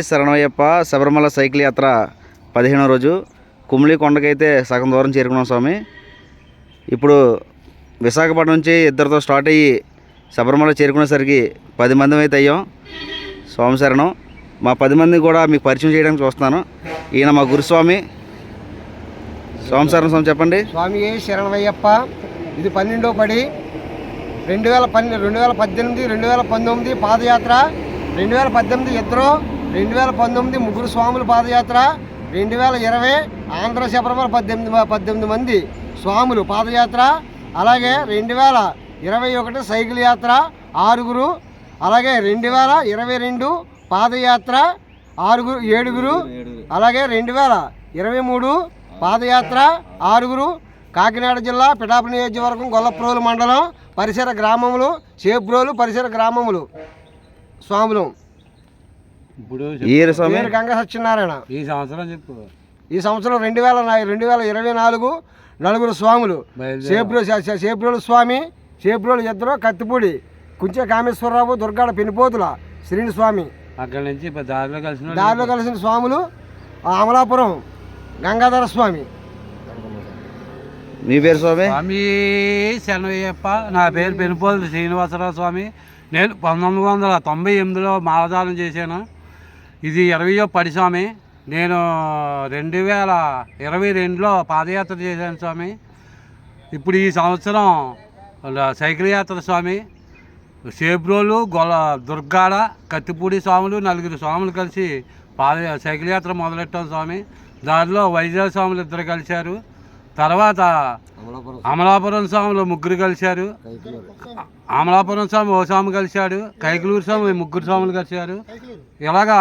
శరణయ్యప్ప Sabarimala cycle యాత్ర 15వ రోజు కుమిలి కొండకైతే సగం దూరం చేరుకున్నాం స్వామి. ఇప్పుడు విశాఖపట్నం నుంచి ఇద్దరితో స్టార్ట్ అయ్యి శబరిమల చేరుకునేసరికి 10 మంది అయితే అయ్యాం. స్వామి శరణం. మా 10 మందిని కూడా మీకు పరిచయం చేయడానికి చూస్తున్నాను. ఈయన మా గురుస్వామి. స్వామి శరణం. స్వామి చెప్పండి. స్వామి శరణమయ్యప్ప. ఇది 12వ పడి 2018 2019 పాదయాత్ర, 2018 ఇద్దరు, 2019 ముగ్గురు స్వాముల పాదయాత్ర, 2020 ఆంధ్ర శబరిమల 18 మంది స్వాములు పాదయాత్ర, అలాగే 2021 సైకిల్ యాత్ర 6గురు, అలాగే 2022 పాదయాత్ర 7గురు, అలాగే 2023 పాదయాత్ర 6గురు. కాకినాడ జిల్లా పిఠాపురం నియోజకవర్గం గొల్లప్రోలు మండలం పరిసర గ్రామములు, చేబ్రోలు పరిసర గ్రామములు స్వాములు. గంగా సత్యనారాయణ. ఈ సంవత్సరం 2024 నలుగురు స్వాములు. చేబ్రోలు స్వామి, చేబ్రోలు ఇద్దరు, కత్తిపూడి కుంచె కామేశ్వరరావు, దుర్గాడ పెనిపోతుల శ్రీని స్వామి. అక్కడి నుంచి దారిలో కలిసిన స్వాములు అమలాపురం గంగాధర స్వామి. మీ పేరు స్వామి? స్వామి శరణయ్యప్ప. నా పేరు పెనుపోతుల శ్రీనివాసరావు స్వామి. నేను 1998లో మాలదానం చేశాను. ఇది 20వ పడి స్వామి. నేను 2022లో పాదయాత్ర చేశాను స్వామి. ఇప్పుడు ఈ సంవత్సరం సైకిల్ యాత్ర స్వామి. చేబ్రోలు, దుర్గాడ, కత్తిపూడి స్వాములు, 4 స్వాములు కలిసి సైకిల్ యాత్ర మొదలెట్టాం స్వామి. దారిలో వైజాగ్ స్వాములు 2 కలిశారు. తర్వాత అమలాపురం స్వాములు 3 కలిశారు. అమలాపురం స్వామి ఓ స్వామి కలిశాడు. కైకలూరు స్వామి 3 స్వాములు కలిశారు. ఇలాగా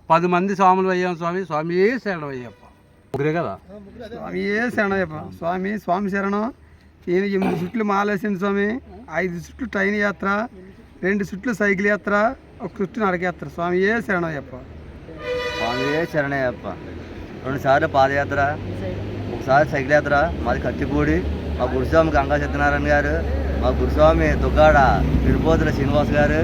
10 మంది స్వాములు అయ్యాం స్వామి. స్వామి శరణయ్యప్ప. ముగ్గురే కదా. స్వామి శరణయ్యప్ప. స్వామి శరణం. ఈయన 8 చుట్లు మాలేసింది స్వామి. 5 చుట్లు ట్రైన్ యాత్ర, 2 చుట్లు సైకిల్ యాత్ర, 1 చుట్టు నడక యాత్ర. స్వామి శరణయ్యప్ప. స్వామి శరణయ్యప్ప. 2 సార్లు పాదయాత్ర, 1 సారి సైకిల్ యాత్ర. మాది కత్తిపూడి. మా గురుస్వామి గంగా సత్యనారాయణ గారు, మా గురుస్వామి దుగ్గాడ తిరుపతిల శ్రీనివాస్ గారు,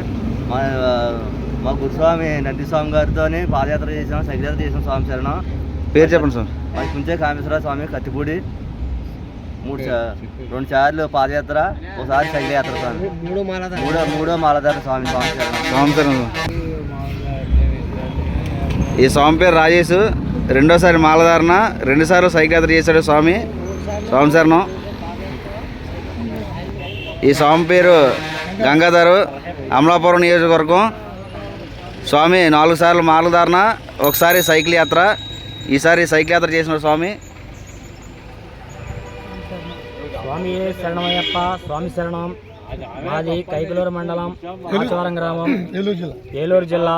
మా గురుస్వామి నందిస్వామి గారితో పాదయాత్ర చేసాం, సైకిల్ యాత్ర చేసాం. స్వామి శరణం. పేరు చెప్పండి స్వామి. మాది కుంచె కామేశ్వరరావు స్వామి, కత్తిపూడి. 2 సార్లు పాదయాత్ర, 1 సారి సైకిల్ యాత్ర స్వామి. మూడో మాలధార స్వామి. స్వామి శరణం. ఈ స్వామి పేరు రాజేష్. 2వ మాలధారణ, 2 సార్లు సైకిల్ యాత్ర చేశాడు స్వామి. స్వామి శరణం. ఈ స్వామి పేరు గంగాధరు, అమలాపురం నియోజకవర్గం. స్వామి 4 సార్లు మాలధారణ, 1 సారి సైకిల్ యాత్ర. ఈసారి సైకిల్ యాత్ర చేసిన స్వామి. స్వామి శరణమయ్యప్ప. స్వామి శరణం. మాది కైకలూరు మండలం, ఆచవరం గ్రామం, ఏలూరు జిల్లా.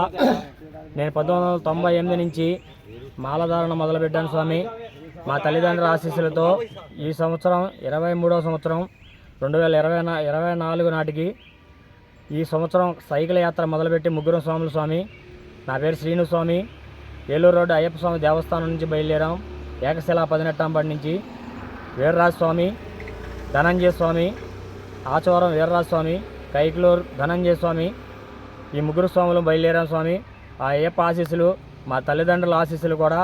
నేను 1998 నుంచి మాలధారణ మొదలుపెట్టాను స్వామి. మా తల్లిదండ్రుల ఆశీస్సులతో ఈ సంవత్సరం 23వ సంవత్సరం 2024 నాటికి ఈ సంవత్సరం సైకిల్ యాత్ర మొదలుపెట్టి 3 స్వాములు స్వామి. నా పేరు శ్రీను స్వామి. ఏలూరు రోడ్డు అయ్యప్ప స్వామి దేవస్థానం నుంచి బయలుదేరాం. ఏకశిలా 18 నుంచి వీర్రాజు స్వామి, ధనంజయ స్వామి, ఆచవరం వీర్రాజు స్వామి, కైకలూరు ధనంజయ స్వామి, ఈ 3 స్వాములు బయలుదేరాం స్వామి. ఆ అయ్యప్ప ఆశీస్సులు, మా తల్లిదండ్రుల ఆశీస్సులు కూడా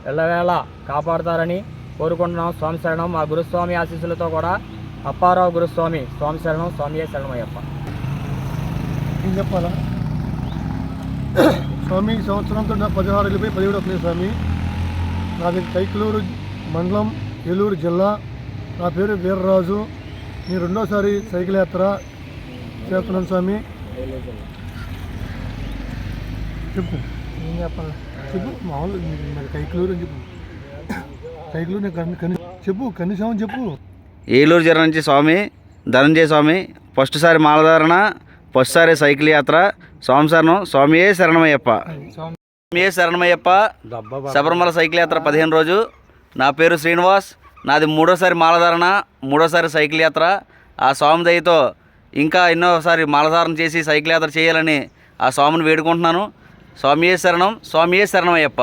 ఎల్లవేళ కాపాడుతారని కోరుకుంటున్నాం. స్వామి శరణం. మా గురుస్వామి ఆశీస్సులతో కూడా అప్పారావు గురుస్వామి. స్వామి శరణం. స్వామి శరణమయ్యప్ప. ఏం చెప్పాలా? స్వామి సంవత్సరంతో నా 16 వెళ్ళిపోయి 17 వస్తుంది స్వామి. నాది కైకలూరు మండలం, ఏలూరు జిల్లా. నా పేరు వీర్రాజు. నేను 2వసారి సైకిల్ యాత్ర చేస్తున్నాను స్వామి. చెప్పు. ఏం చెప్పాలి? చెప్పు. మామూలు మరి కైకలూరు అని చెప్పు. కైకలూరు చెప్పు. కనీసం చెప్పు. ఏలూరు జిల్లా నుంచి స్వామి ధనంజయ స్వామి. ఫస్ట్ సారి మాలధారణ, ఫస్ట్ సారి సైకిల్ యాత్ర. స్వామి శరణం. స్వామి శరణమయ్యప్ప. స్వామి శరణమయ్యప్ప. శబరిమల సైకిల్ యాత్ర 15 రోజు. నా పేరు శ్రీనివాస్. నాది 3వసారి మాలధారణ, 3వసారి సైకిల్ యాత్ర. ఆ స్వామి దయతో ఇంకా ఎన్నోసారి మాలధారణ చేసి సైకిల్ యాత్ర చేయాలని ఆ స్వామిని వేడుకుంటున్నాను. స్వామి శరణం. స్వామి శరణమయ్యప్ప.